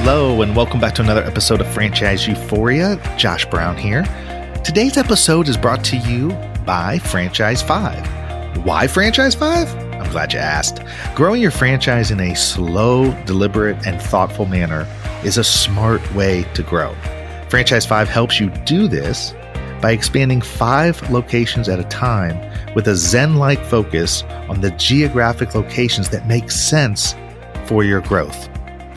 Hello, and welcome back to another episode of Franchise Euphoria. Josh Brown here. Today's episode is brought to you by Franchise 5. Why Franchise 5? I'm glad you asked. Growing your franchise in a slow, deliberate, and thoughtful manner is a smart way to grow. Franchise 5 helps you do this by expanding 5 locations at a time with a Zen-like focus on the geographic locations that make sense for your growth.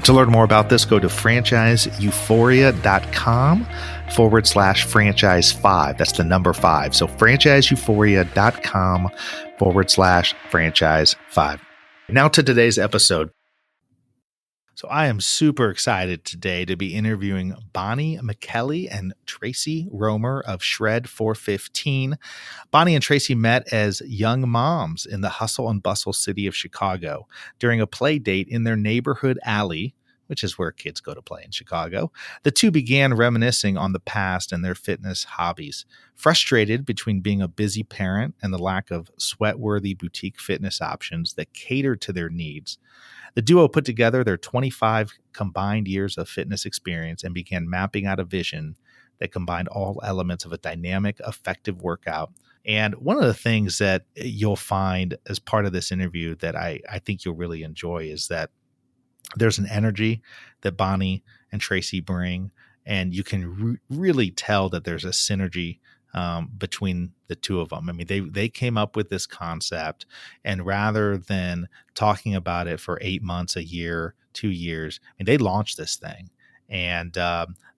To learn more about this, go to franchiseeuphoria.com/franchise5. That's the number 5. So franchiseeuphoria.com/franchise5. Now to today's episode. So I am super excited today to be interviewing Bonnie, Micheli and Tracy Roemer of Shred415. Bonnie and Tracy met as young moms in the hustle and bustle city of Chicago during a play date in their neighborhood alley, which is where kids go to play in Chicago. The two began reminiscing on the past and their fitness hobbies. Frustrated between being a busy parent and the lack of sweat-worthy boutique fitness options that catered to their needs, the duo put together their 25 combined years of fitness experience and began mapping out a vision that combined all elements of a dynamic, effective workout. And one of the things that you'll find as part of this interview that I think you'll really enjoy is that there's an energy that Bonnie and Tracy bring, and you can really tell that there's a synergy between the two of them. I mean, they came up with this concept, and rather than talking about it for 8 months, a year, 2 years, I mean, they launched this thing, and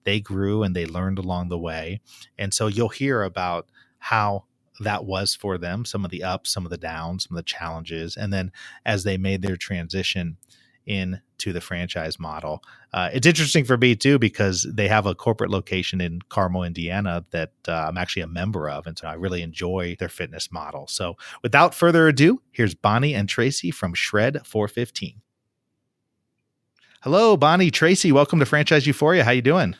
they grew and they learned along the way. And so you'll hear about how that was for them, some of the ups, some of the downs, some of the challenges, and then as they made their transition into the franchise model. It's interesting for me too, because they have a corporate location in Carmel, Indiana that I'm actually a member of. And so I really enjoy their fitness model. So without further ado, here's Bonnie and Tracy from Shred415. Hello, Bonnie, Tracy, welcome to Franchise Euphoria. How you doing?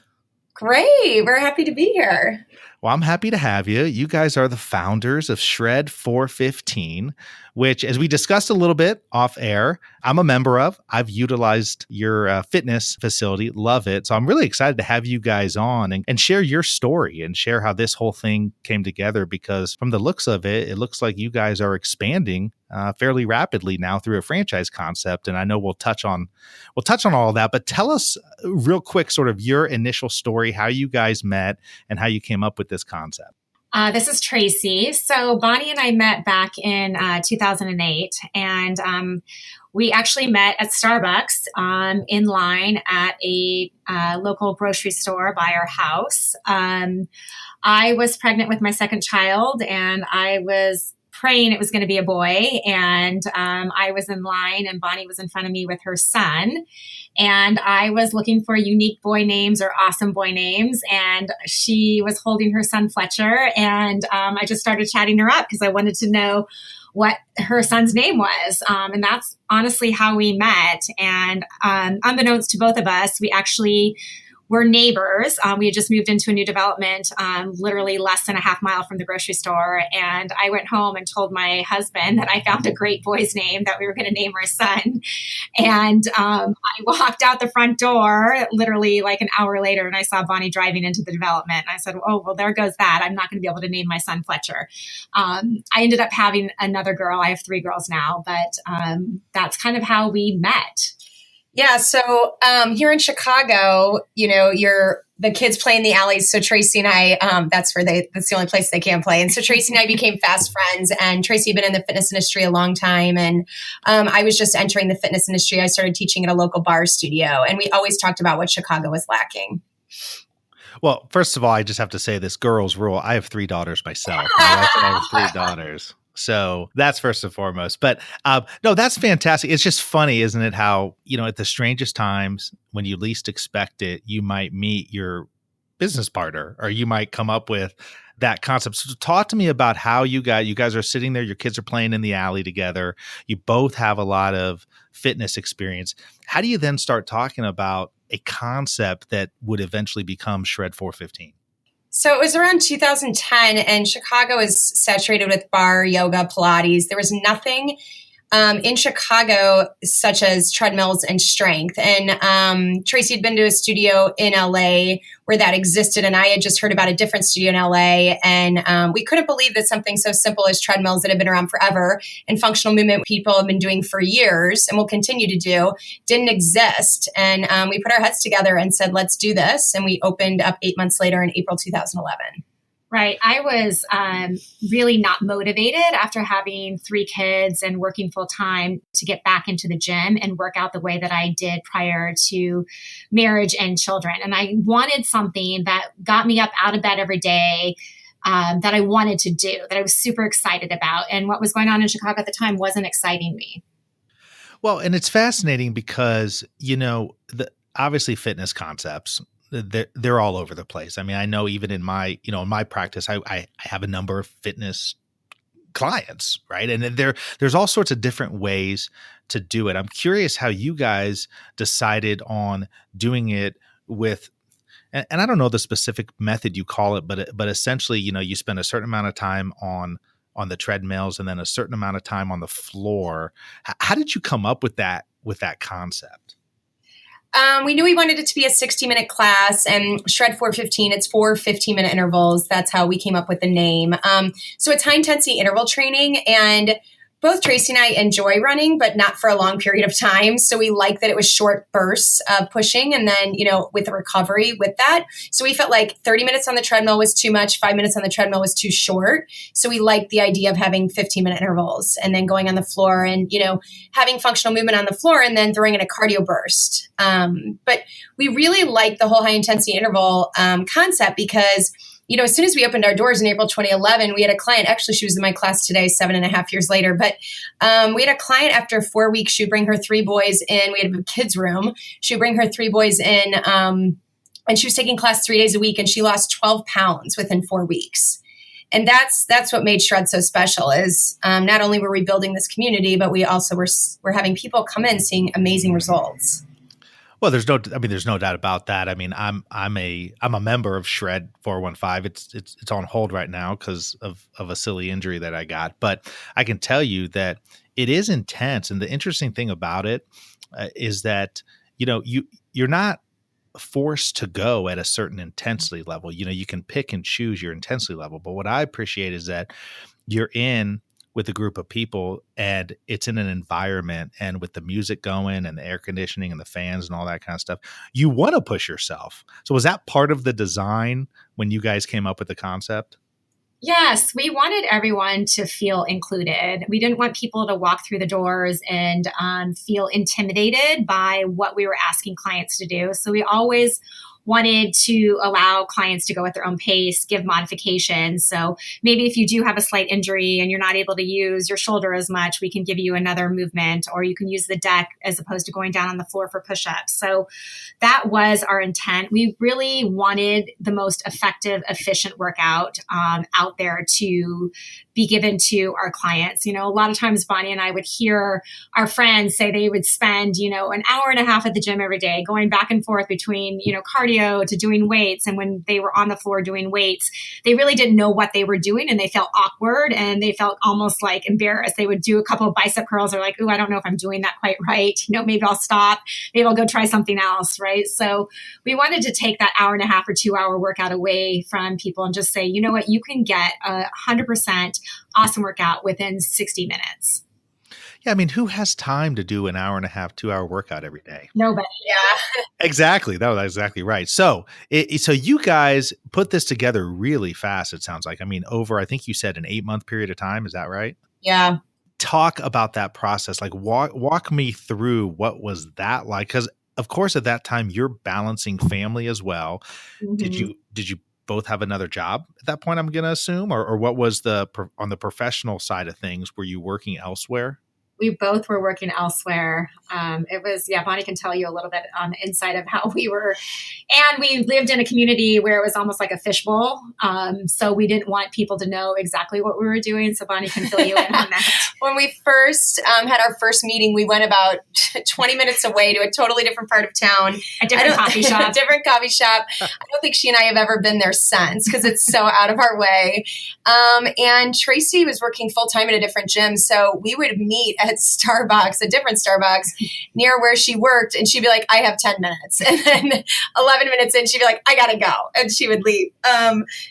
Great. We're happy to be here. Well, I'm happy to have you. You guys are the founders of Shred415, which, as we discussed a little bit off air, I'm a member of. I've utilized your fitness facility, love it. So I'm really excited to have you guys on and share your story and share how this whole thing came together, because from the looks of it, it looks like you guys are expanding fairly rapidly now through a franchise concept. And I know we'll touch on all of that, but tell us real quick, sort of your initial story, how you guys met and how you came up with this concept. This is Tracy. So Bonnie and I met back in 2008, and we actually met at Starbucks in line at a local grocery store by our house. I was pregnant with my second child, and I was praying it was going to be a boy. And I was in line, and Bonnie was in front of me with her son. And I was looking for unique boy names or awesome boy names. And she was holding her son, Fletcher. And I just started chatting her up because I wanted to know what her son's name was. And that's honestly how we met. And unbeknownst to both of us, we actually were neighbors. We had just moved into a new development, literally less than a half mile from the grocery store. And I went home and told my husband that I found a great boy's name that we were going to name our son. And I walked out the front door literally like an hour later, and I saw Bonnie driving into the development. And I said, oh, well, there goes that. I'm not going to be able to name my son Fletcher. I ended up having another girl. I have 3 girls now, but that's kind of how we met. Yeah. So here in Chicago, the kids play in the alleys. So Tracy and I, that's the only place they can play. And so Tracy and I became fast friends, and Tracy had been in the fitness industry a long time. And I was just entering the fitness industry. I started teaching at a local bar studio, and we always talked about what Chicago was lacking. Well, first of all, I just have to say this girls rule. I have 3 daughters myself. My wife and I have 3 daughters. So that's first and foremost. But no, that's fantastic. It's just funny, isn't it? How, at the strangest times, when you least expect it, you might meet your business partner, or you might come up with that concept. So talk to me about how you guys are sitting there, your kids are playing in the alley together. You both have a lot of fitness experience. How do you then start talking about a concept that would eventually become Shred415? So it was around 2010, and Chicago is saturated with bar, yoga, Pilates. There was nothing in Chicago, such as treadmills and strength. And Tracy had been to a studio in LA where that existed, and I had just heard about a different studio in LA. And we couldn't believe that something so simple as treadmills that have been around forever and functional movement people have been doing for years and will continue to do didn't exist. And we put our heads together and said, let's do this. And we opened up 8 months later in April 2011. Right. I was really not motivated after having 3 kids and working full time to get back into the gym and work out the way that I did prior to marriage and children. And I wanted something that got me up out of bed every day, that I wanted to do, that I was super excited about. And what was going on in Chicago at the time wasn't exciting me. Well, and it's fascinating because, obviously fitness concepts, they're all over the place. I mean, I know even in my, in my practice, I have a number of fitness clients, right? And there's all sorts of different ways to do it. I'm curious how you guys decided on doing it with, and I don't know the specific method you call it, but essentially, you spend a certain amount of time on the treadmills and then a certain amount of time on the floor. How did you come up with that concept? We knew we wanted it to be a 60-minute class, and Shred415, it's 4 15-minute intervals. That's how we came up with the name. So it's high-intensity interval training, and both Tracy and I enjoy running, but not for a long period of time. So we like that it was short bursts of pushing and then, with the recovery with that. So we felt like 30 minutes on the treadmill was too much. 5 minutes on the treadmill was too short. So we liked the idea of having 15-minute intervals and then going on the floor and, having functional movement on the floor and then throwing in a cardio burst. But we really like the whole high intensity interval concept because as soon as we opened our doors in April 2011, we had a client, actually she was in my class today, 7.5 years later, but we had a client after 4 weeks, she'd bring her 3 boys in, we had a kids room, she'd bring her 3 boys in, and she was taking class 3 days a week, and she lost 12 pounds within 4 weeks. And that's what made Shred so special is not only were we building this community, but we also were having people come in seeing amazing results. Well, there's no doubt about that. I mean, I'm a member of Shred415. It's on hold right now because of a silly injury that I got. But I can tell you that it is intense. And the interesting thing about it is that, you're not forced to go at a certain intensity level. You can pick and choose your intensity level. But what I appreciate is that you're in with a group of people and it's in an environment, and with the music going and the air conditioning and the fans and all that kind of stuff, you want to push yourself. So was that part of the design when you guys came up with the concept? Yes, we wanted everyone to feel included. We didn't want people to walk through the doors and feel intimidated by what we were asking clients to do. So we always wanted to allow clients to go at their own pace, give modifications. So maybe if you do have a slight injury and you're not able to use your shoulder as much, we can give you another movement, or you can use the deck as opposed to going down on the floor for push-ups. So that was our intent. We really wanted the most effective, efficient workout out there to be given to our clients. A lot of times Bonnie and I would hear our friends say they would spend, an hour and a half at the gym every day, going back and forth between, cardio to doing weights. And when they were on the floor doing weights, they really didn't know what they were doing, and they felt awkward and they felt almost like embarrassed. They would do a couple of bicep curls. They're like, "Ooh, I don't know if I'm doing that quite right. Maybe I'll stop. Maybe I'll go try something else." Right. So we wanted to take that hour and a half or 2 hour workout away from people and just say, you know what, you can get 100% awesome workout within 60 minutes. Yeah, I mean, who has time to do an hour and a half, 2 hour workout every day? Nobody. Yeah. Exactly. That was exactly right. So you guys put this together really fast, it sounds like. I mean, over, I think you said an 8-month period of time. Is that right? Yeah. Talk about that process. Like walk me through what was that like? Because of course, at that time, you're balancing family as well. Mm-hmm. Did you both have another job at that point, I'm going to assume? Or what was on the professional side of things? Were you working elsewhere? We both were working elsewhere. It was, Bonnie can tell you a little bit on the inside of how we were. And we lived in a community where it was almost like a fishbowl. So we didn't want people to know exactly what we were doing. So Bonnie can fill you in on that. When we first had our first meeting, we went about 20 minutes away to a totally different part of town. A different coffee shop. A different coffee shop. I don't think she and I have ever been there since because it's so out of our way. And Tracy was working full time at a different gym. So we would meet at Starbucks, a different Starbucks near where she worked. And she'd be like, I have 10 minutes. And then 11 minutes in, she'd be like, I got to go. And she would leave.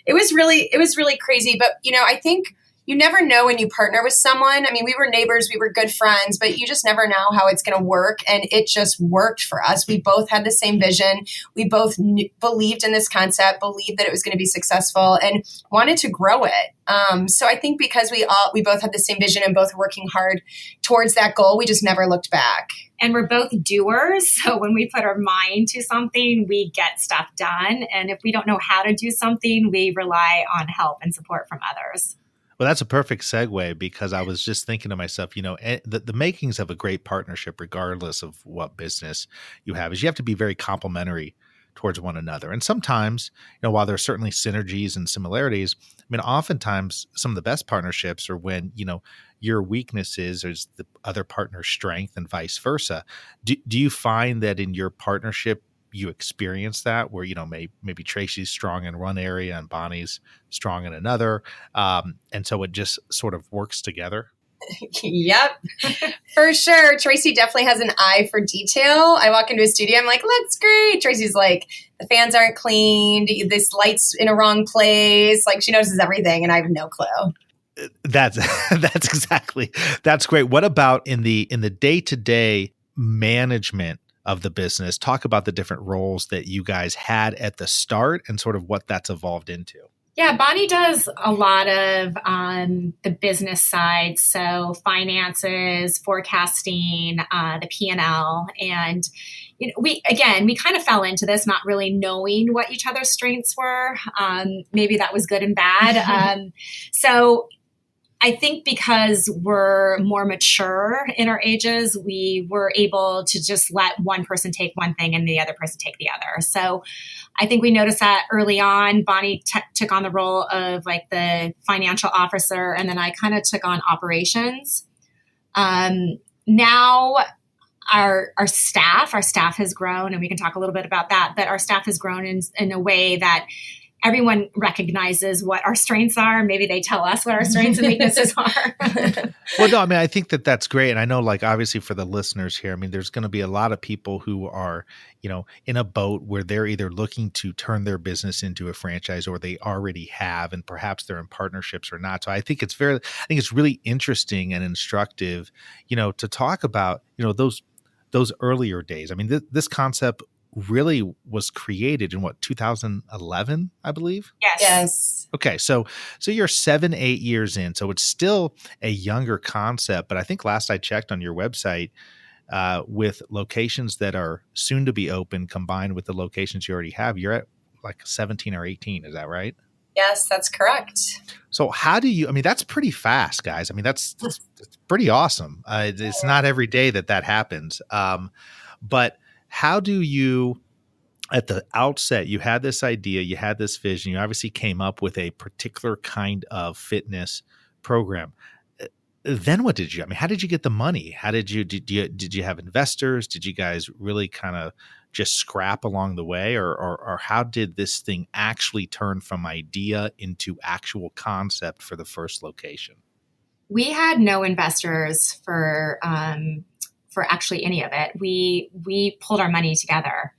It was really crazy. But, I think you never know when you partner with someone. I mean, we were neighbors, we were good friends, but you just never know how it's going to work. And it just worked for us. We both had the same vision. We both believed in this concept, believed that it was going to be successful, and wanted to grow it. So I think because we both had the same vision and both working hard towards that goal, we just never looked back. And we're both doers. So when we put our mind to something, we get stuff done. And if we don't know how to do something, we rely on help and support from others. Well, that's a perfect segue, because I was just thinking to myself, the makings of a great partnership, regardless of what business you have, is you have to be very complementary towards one another. And sometimes, while there are certainly synergies and similarities, I mean, oftentimes some of the best partnerships are when, your weaknesses is the other partner's strength and vice versa. Do you find that in your partnership, you experience that where, maybe Tracy's strong in one area and Bonnie's strong in another. And so it just sort of works together? Yep, for sure. Tracy definitely has an eye for detail. I walk into a studio, I'm like, looks great. Tracy's like, the fans aren't cleaned. This light's in a wrong place. Like, she notices everything and I have no clue. That's great. What about in the day-to-day management of the business? Talk about the different roles that you guys had at the start and sort of what that's evolved into. Yeah, Bonnie does a lot of the business side. So finances, forecasting, the P&L. And we kind of fell into this not really knowing what each other's strengths were. Maybe that was good and bad. So I think because we're more mature in our ages, we were able to just let one person take one thing and the other person take the other. So I think we noticed that early on. Bonnie took on the role of like the financial officer, and then I kind of took on operations. Now our staff has grown, and we can talk a little bit about that, but our staff has grown in a way that everyone recognizes what our strengths are. Maybe they tell us what our strengths and weaknesses are. Well, no, I mean, I think that that's great. And I know, like, obviously for the listeners here, I mean, there's going to be a lot of people who are, in a boat where they're either looking to turn their business into a franchise or they already have, and perhaps they're in partnerships or not. So I think it's really interesting and instructive, to talk about, those earlier days. I mean, this concept really was created in 2011, I believe? Yes. Okay. So you're 7-8 years in, so it's still a younger concept, but I think last I checked on your website, with locations that are soon to be open combined with the locations you already have, you're at like 17 or 18. Is that right? Yes, that's correct. So how do you, I mean, that's pretty fast, guys. I mean, that's pretty awesome. It's not every day that happens. But how do you, at the outset, you had this idea, you had this vision, you obviously came up with a particular kind of fitness program. Then what did you, I mean, how did you get the money? How did you have investors? Did you guys really kind of just scrap along the way, or how did this thing actually turn from idea into actual concept for the first location? We had no investors for actually any of it. We pulled our money together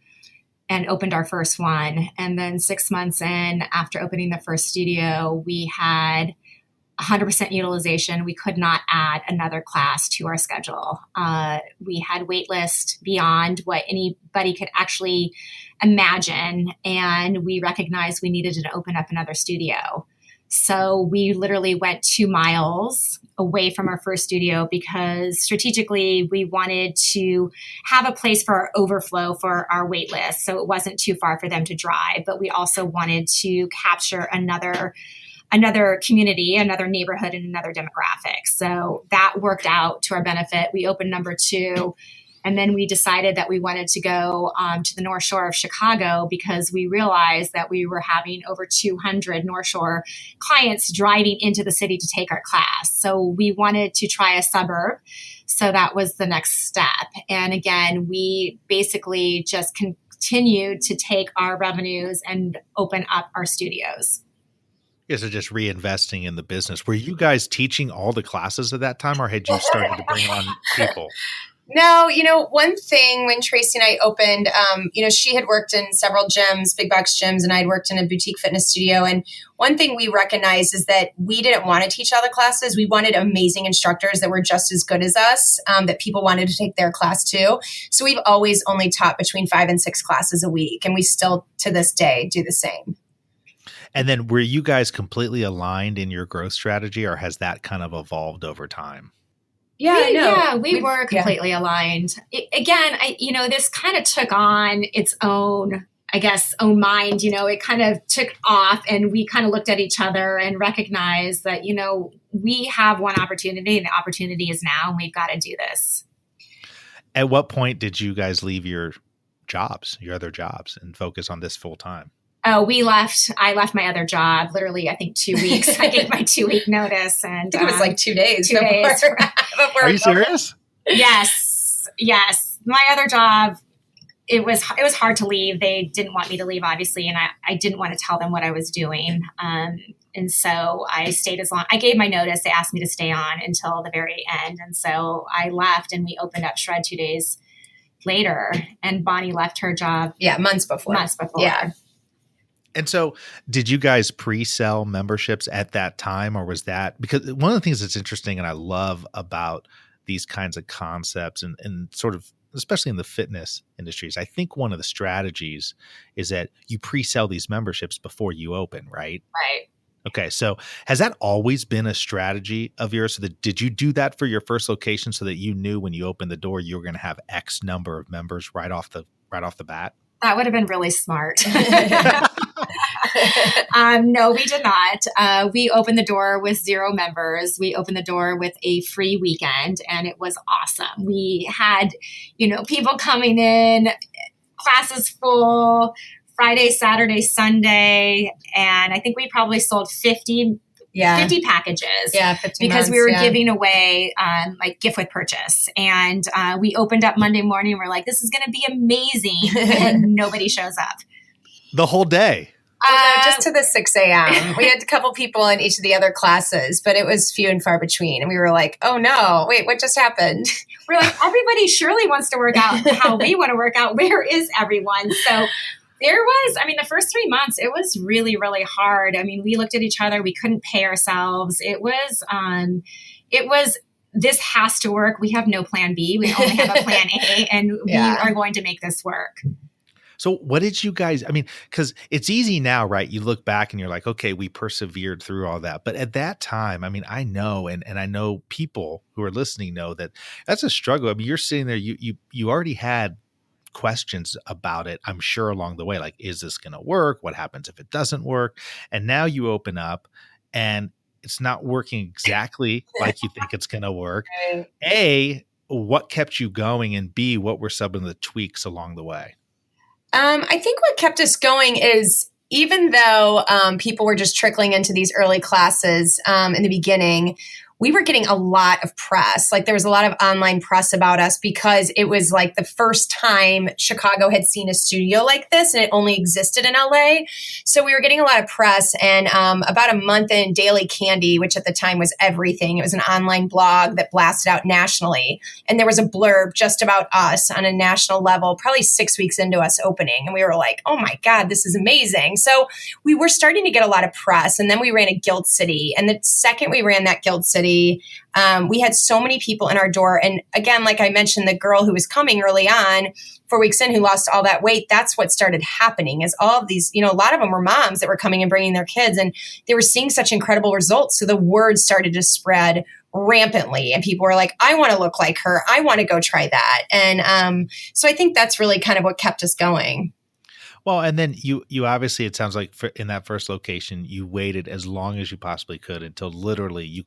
and opened our first one. And then 6 months in, after opening the first studio, we had 100% utilization. We could not add another class to our schedule. We had wait list beyond what anybody could actually imagine. And we recognized we needed to open up another studio. So we literally went 2 miles away from our first studio because strategically we wanted to have a place for our overflow for our wait list. So it wasn't too far for them to drive, but we also wanted to capture another community, another neighborhood, and another demographic. So that worked out to our benefit. We opened number 2. And then we decided that we wanted to go to the North Shore of Chicago because we realized that we were having over 200 North Shore clients driving into the city to take our class. So we wanted to try a suburb. So that was the next step. And again, we basically just continued to take our revenues and open up our studios. Is it just reinvesting in the business? Were you guys teaching all the classes at that time, or had you started to bring on people? No, one thing when Tracy and I opened, she had worked in several gyms, big box gyms, and I'd worked in a boutique fitness studio. And one thing we recognized is that we didn't want to teach all the classes. We wanted amazing instructors that were just as good as us, that people wanted to take their class too. So we've always only taught between 5 and 6 classes a week. And we still, to this day, do the same. And then were you guys completely aligned in your growth strategy, or has that kind of evolved over time? We were completely aligned. This kind of took on its own, own mind. It kind of took off, and we kind of looked at each other and recognized that, we have one opportunity, and the opportunity is now, and we've got to do this. At what point did you guys leave your other jobs, and focus on this full time? Oh, I left my other job, literally, I think 2 weeks. I gave my 2-week notice, and I think it was like 2 days. 2 days. Before Are you serious? Yes. My other job, it was hard to leave. They didn't want me to leave, obviously, and I didn't want to tell them what I was doing. And so I stayed as long. I gave my notice. They asked me to stay on until the very end, and so I left, and we opened up Shred 2 days later. And Bonnie left her job. Yeah, months before. Yeah. And so did you guys pre-sell memberships at that time, or was that, because one of the things that's interesting and I love about these kinds of concepts and sort of, especially in the fitness industries, I think one of the strategies is that you pre-sell these memberships before you open, right? Right. Okay. So has that always been a strategy of yours? So did you do that for your first location so that you knew when you opened the door, you were going to have X number of members right off the bat? That would have been really smart. No, we did not. We opened the door with 0 members. We opened the door with a free weekend, and it was awesome. We had, people coming in, classes full, Friday, Saturday, Sunday, and I think we probably sold 50 packages. Yeah, 50 because months, we were giving away gift with purchase. And we opened up Monday morning, and we're like, this is going to be amazing. And nobody shows up. The whole day? Just to the 6 a.m. We had a couple people in each of the other classes, but it was few and far between. And we were like, oh no, wait, what just happened? We're like, everybody surely wants to work out how we want to work out. Where is everyone? So there was, the first 3 months, it was really, really hard. We looked at each other. We couldn't pay ourselves. It was, this has to work. We have no plan B. We only have a plan A, and we are going to make this work. So what did you guys, because it's easy now, right? You look back and you're like, okay, we persevered through all that. But at that time, I know, and I know people who are listening know that that's a struggle. You're sitting there, you already had questions about it, I'm sure, along the way, like, is this going to work? What happens if it doesn't work? And now you open up and it's not working exactly like you think it's going to work. A, what kept you going? And B, what were some of the tweaks along the way? I think what kept us going is, even though people were just trickling into these early classes in the beginning, we were getting a lot of press. Like, there was a lot of online press about us because it was like the first time Chicago had seen a studio like this, and it only existed in LA. So we were getting a lot of press, and about a month in, Daily Candy, which at the time was everything. It was an online blog that blasted out nationally. And there was a blurb just about us on a national level, probably 6 weeks into us opening. And we were like, oh my God, this is amazing. So we were starting to get a lot of press. And then we ran a Guild City. And the second we ran that Guild City, we had so many people in our door. And again, like I mentioned, the girl who was coming early on, 4 weeks in, who lost all that weight, that's what started happening, is all of these, a lot of them were moms that were coming and bringing their kids, and they were seeing such incredible results. So the word started to spread rampantly, and people were like, I want to look like her. I want to go try that. And so I think that's really kind of what kept us going. Well, and then you obviously, it sounds like in that first location, you waited as long as you possibly could until literally you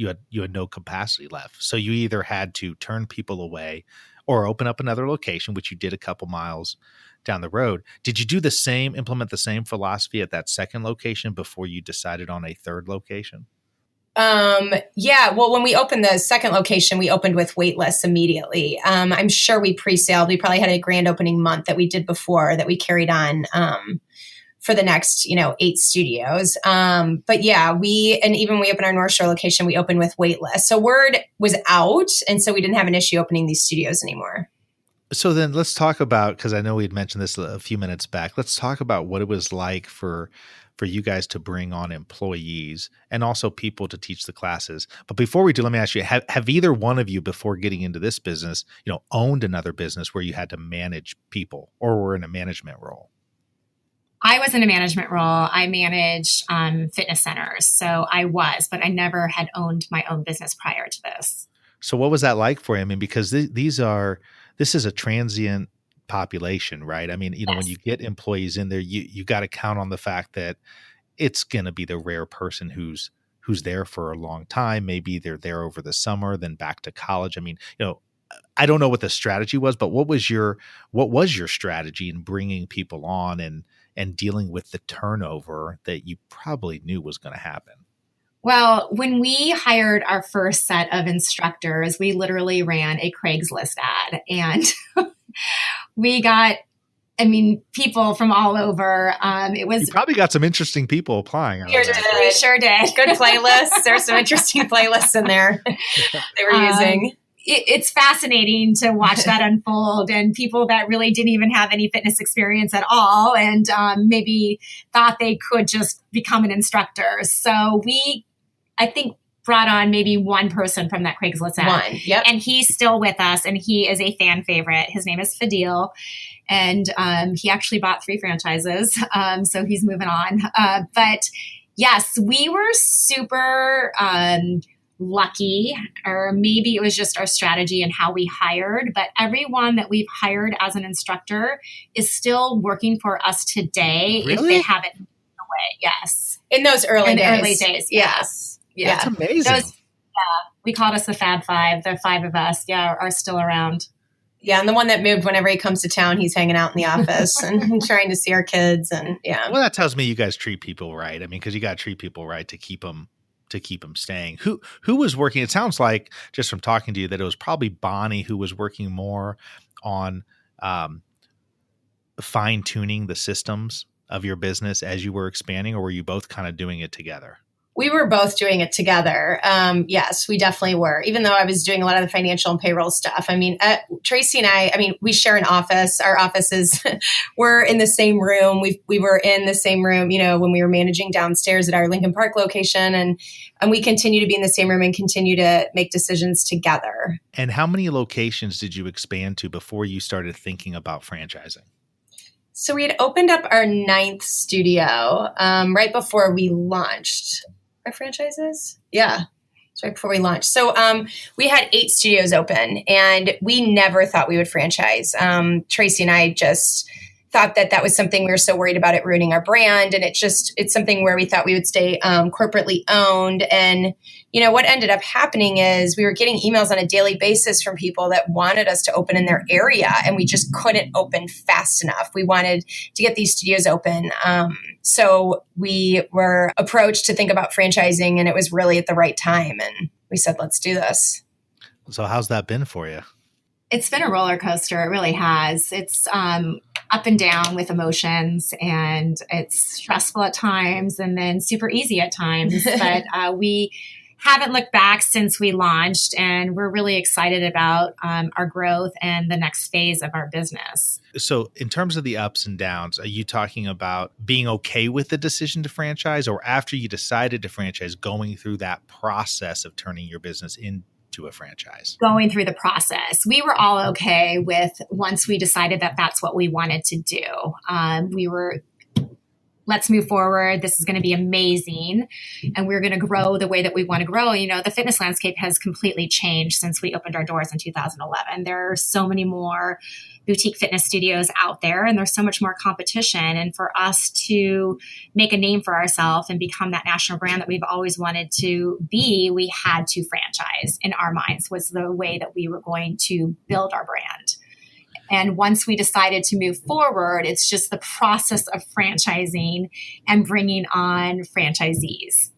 had no capacity left. So you either had to turn people away or open up another location, which you did a couple miles down the road. Did you implement the same philosophy at that second location before you decided on a third location? Well, when we opened the second location, we opened with wait lists immediately. I'm sure we pre-saled. We probably had a grand opening month that we did before that we carried on, for the next, 8 studios. But yeah, we opened our North Shore location, we opened with wait lists. So word was out. And so we didn't have an issue opening these studios anymore. So then let's talk about, because I know we had mentioned this a few minutes back, let's talk about what it was like for you guys to bring on employees and also people to teach the classes. But before we do, let me ask you, have either one of you, before getting into this business, owned another business where you had to manage people or were in a management role? I was in a management role. I managed fitness centers. So but I never had owned my own business prior to this. So what was that like for you? I mean, because this is a transient population, right? I mean, Yes. when you get employees in there, you got to count on the fact that it's going to be the rare person who's there for a long time. Maybe they're there over the summer, then back to college. I mean, I don't know what the strategy was, but what was your strategy in bringing people on and dealing with the turnover that you probably knew was going to happen? Well, when we hired our first set of instructors, we literally ran a Craigslist ad, and we got, people from all over. You probably got some interesting people applying. We sure did. Good playlists. There's some interesting playlists in there they were using. It's fascinating to watch that unfold, and people that really didn't even have any fitness experience at all, and maybe thought they could just become an instructor. So I think, brought on maybe one person from that Craigslist ad. One, yep. And he's still with us, and he is a fan favorite. His name is Fadil, and he actually bought 3 franchises, so he's moving on. But yes, we were super lucky, or maybe it was just our strategy and how we hired, but everyone that we've hired as an instructor is still working for us today. Really? If they haven't moved away. Yes. In those early days. Yes. Yeah. That's amazing. We called us the Fab Five. The 5 of us, are still around. Yeah, and the one that moved, whenever he comes to town, he's hanging out in the office and trying to see our kids. And yeah. Well, that tells me you guys treat people right. I mean, because you got to treat people right to keep them staying. Who was working? It sounds like, just from talking to you, that it was probably Bonnie who was working more on fine tuning the systems of your business as you were expanding, or were you both kind of doing it together? We were both doing it together. Yes, we definitely were. Even though I was doing a lot of the financial and payroll stuff. Tracy and I we share an office. Our offices were in the same room. We were in the same room, when we were managing downstairs at our Lincoln Park location. And we continue to be in the same room and continue to make decisions together. And how many locations did you expand to before you started thinking about franchising? So we had opened up our 9th studio right before we launched our franchises. Yeah, it's right before we launched. So we had 8 studios open, and we never thought we would franchise. Tracy and I just thought that was something we were so worried about it ruining our brand. And it's something where we thought we would stay corporately owned. And, what ended up happening is we were getting emails on a daily basis from people that wanted us to open in their area, and we just couldn't open fast enough. We wanted to get these studios open. So we were approached to think about franchising, and it was really at the right time. And we said, let's do this. So how's that been for you? It's been a roller coaster. It really has. It's up and down with emotions, and it's stressful at times and then super easy at times. But we haven't looked back since we launched, and we're really excited about our growth and the next phase of our business. So in terms of the ups and downs, are you talking about being okay with the decision to franchise, or after you decided to franchise, going through that process of turning your business into a franchise? Going through the process. We were all okay with, once we decided that that's what we wanted to do. We were, let's move forward. This is going to be amazing. And we're going to grow the way that we want to grow. The fitness landscape has completely changed since we opened our doors in 2011. There are so many more boutique fitness studios out there, and there's so much more competition. And for us to make a name for ourselves and become that national brand that we've always wanted to be, we had to franchise. In our minds was the way that we were going to build our brand. And once we decided to move forward, it's just the process of franchising and bringing on franchisees.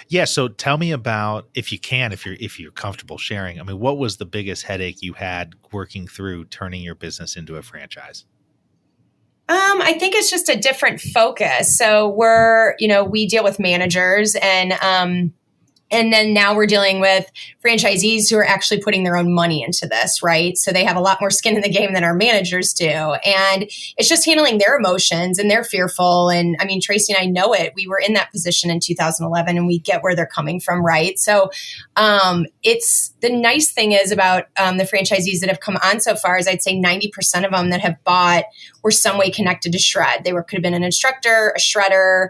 Yeah. So tell me about, if you can, if you're comfortable sharing, what was the biggest headache you had working through turning your business into a franchise? I think it's just a different focus. So we deal with managers and then now we're dealing with franchisees who are actually putting their own money into this, right? So they have a lot more skin in the game than our managers do. And it's just handling their emotions, and they're fearful. And I mean, Tracy and I know it. We were in that position in 2011 and we get where they're coming from, right? So it's the nice thing is about the franchisees that have come on so far is I'd say 90% of them that have bought were some way connected to Shred. They could have been an instructor, a shredder,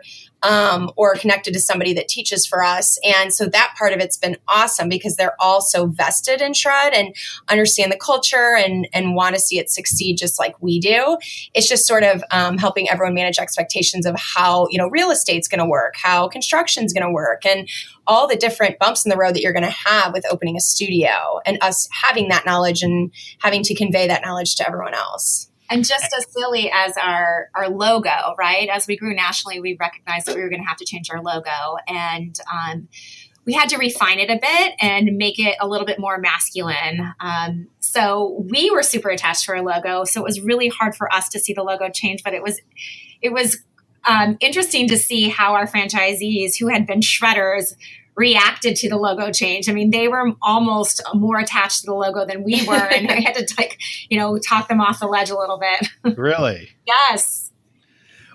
or connected to somebody that teaches for us. And so that part of it's been awesome because they're all so vested in Shred and understand the culture and want to see it succeed just like we do. It's just sort of helping everyone manage expectations of how, real estate's going to work, how construction's going to work, and all the different bumps in the road that you're going to have with opening a studio, and us having that knowledge and having to convey that knowledge to everyone else. And just as silly as our logo, right? As we grew nationally, we recognized that we were going to have to change our logo. And we had to refine it a bit and make it a little bit more masculine. So we were super attached to our logo. So it was really hard for us to see the logo change. But it was interesting to see how our franchisees who had been shredders reacted to the logo change. I mean, they were almost more attached to the logo than we were. And I had to talk them off the ledge a little bit. Really? Yes.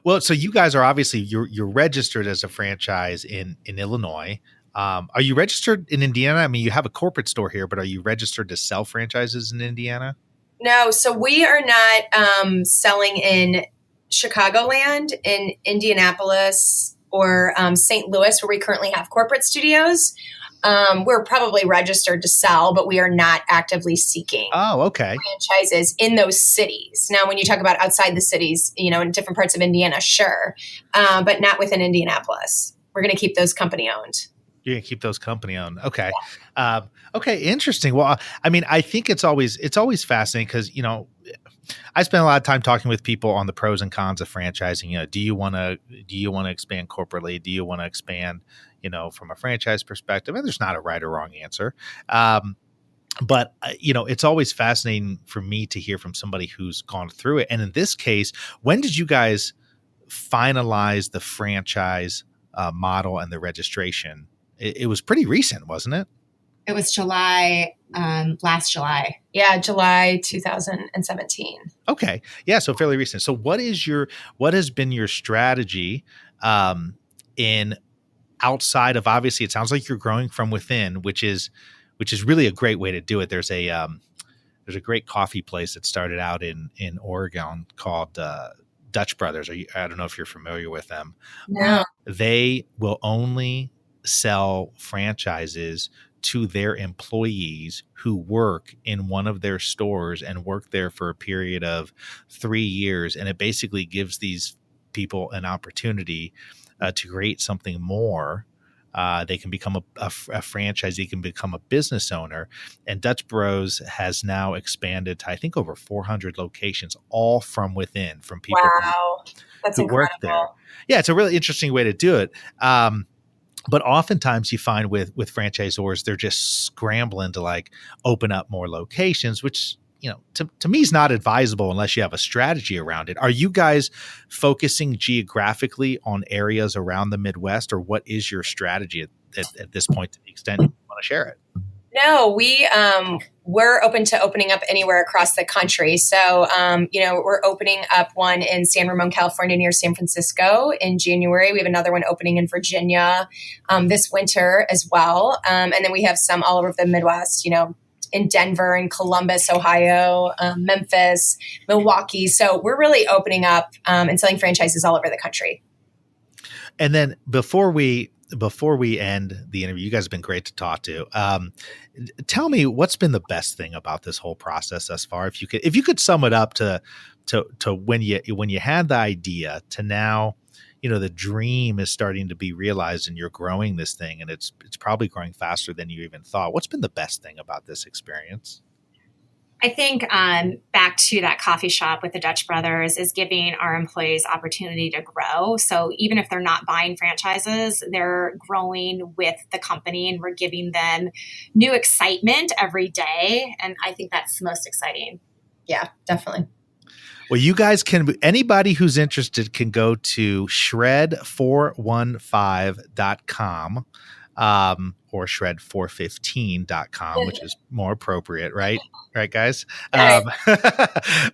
Well, so you guys are obviously, you're registered as a franchise in Illinois. Are you registered in Indiana? I mean, you have a corporate store here, but are you registered to sell franchises in Indiana? No. So we are not selling in Chicagoland, in Indianapolis, or St. Louis, where we currently have corporate studios. We're probably registered to sell, but we are not actively seeking franchises in those cities. Now, when you talk about outside the cities, in different parts of Indiana, sure, but not within Indianapolis. We're going to keep those company owned. You're going to keep those company owned. Okay. Yeah. Okay. Interesting. Well, I mean, I think it's always fascinating because, I spend a lot of time talking with people on the pros and cons of franchising. Do you want to expand corporately? Do you want to expand, from a franchise perspective? And there's not a right or wrong answer. But it's always fascinating for me to hear from somebody who's gone through it. And in this case, when did you guys finalize the franchise model and the registration? It was pretty recent, wasn't it? It was July, last July. Yeah, July 2017. Okay. Yeah, so fairly recent. So what has been your strategy in outside of, obviously it sounds like you're growing from within, which is really a great way to do it. There's a great coffee place that started out in Oregon called Dutch Brothers. I don't know if you're familiar with them. No. They will only sell franchises to their employees who work in one of their stores and work there for a period of 3 years. And it basically gives these people an opportunity to create something more. They can become a franchise. They can become a business owner. And Dutch Bros has now expanded to, I think, over 400 locations, all from within, from people That's who incredible. work there. Yeah, it's a really interesting way to do it. But oftentimes you find with franchisors, they're just scrambling to open up more locations, which, to me is not advisable unless you have a strategy around it. Are you guys focusing geographically on areas around the Midwest, or what is your strategy at this point, to the extent you want to share it? No, we're open to opening up anywhere across the country. So, we're opening up one in San Ramon, California, near San Francisco in January. We have another one opening in Virginia this winter as well. And then we have some all over the Midwest, in Denver and Columbus, Ohio, Memphis, Milwaukee. So we're really opening up and selling franchises all over the country. And then before we end the interview, you guys have been great to talk to. Tell me, what's been the best thing about this whole process thus far? If you could sum it up to when you had the idea to now, the dream is starting to be realized and you're growing this thing, and it's probably growing faster than you even thought. What's been the best thing about this experience? I think back to that coffee shop with the Dutch Brothers is giving our employees opportunity to grow. So even if they're not buying franchises, they're growing with the company, and we're giving them new excitement every day. And I think that's most exciting. Yeah, definitely. Well, you guys anybody who's interested can go to shred415.com or shred415.com, which is more appropriate, right? Right, guys?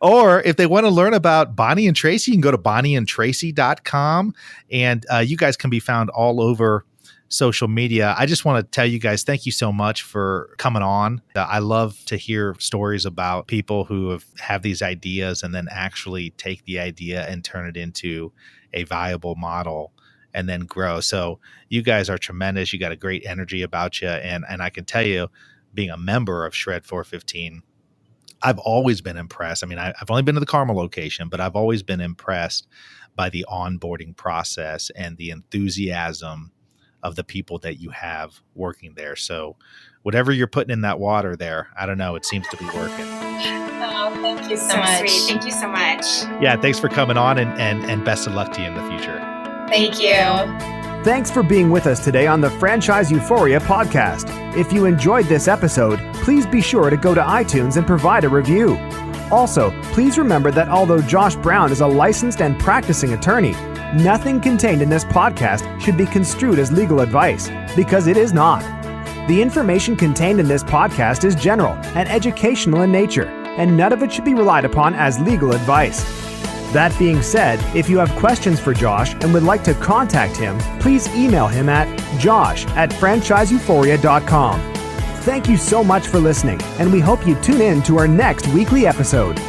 Or if they want to learn about Bonnie and Tracy, you can go to bonnieandtracy.com, and you guys can be found all over social media. I just want to tell you guys, thank you so much for coming on. I love to hear stories about people who have these ideas and then actually take the idea and turn it into a viable model and then grow. So you guys are tremendous. You got a great energy about you. And I can tell you, being a member of Shred415, I've always been impressed. I mean, I've only been to the Carmel location, but I've always been impressed by the onboarding process and the enthusiasm of the people that you have working there. So whatever you're putting in that water there, I don't know, it seems to be working. Oh, thank you so much. Sweet. Thank you so much. Yeah, thanks for coming on, and best of luck to you in the future. Thank you. Thanks for being with us today on the Franchise Euphoria podcast. If you enjoyed this episode, please be sure to go to iTunes and provide a review. Also, please remember that although Josh Brown is a licensed and practicing attorney, nothing contained in this podcast should be construed as legal advice, because it is not. The information contained in this podcast is general and educational in nature, and none of it should be relied upon as legal advice. That being said, if you have questions for Josh and would like to contact him, please email him at josh@franchiseeuphoria.com. Thank you so much for listening, and we hope you tune in to our next weekly episode.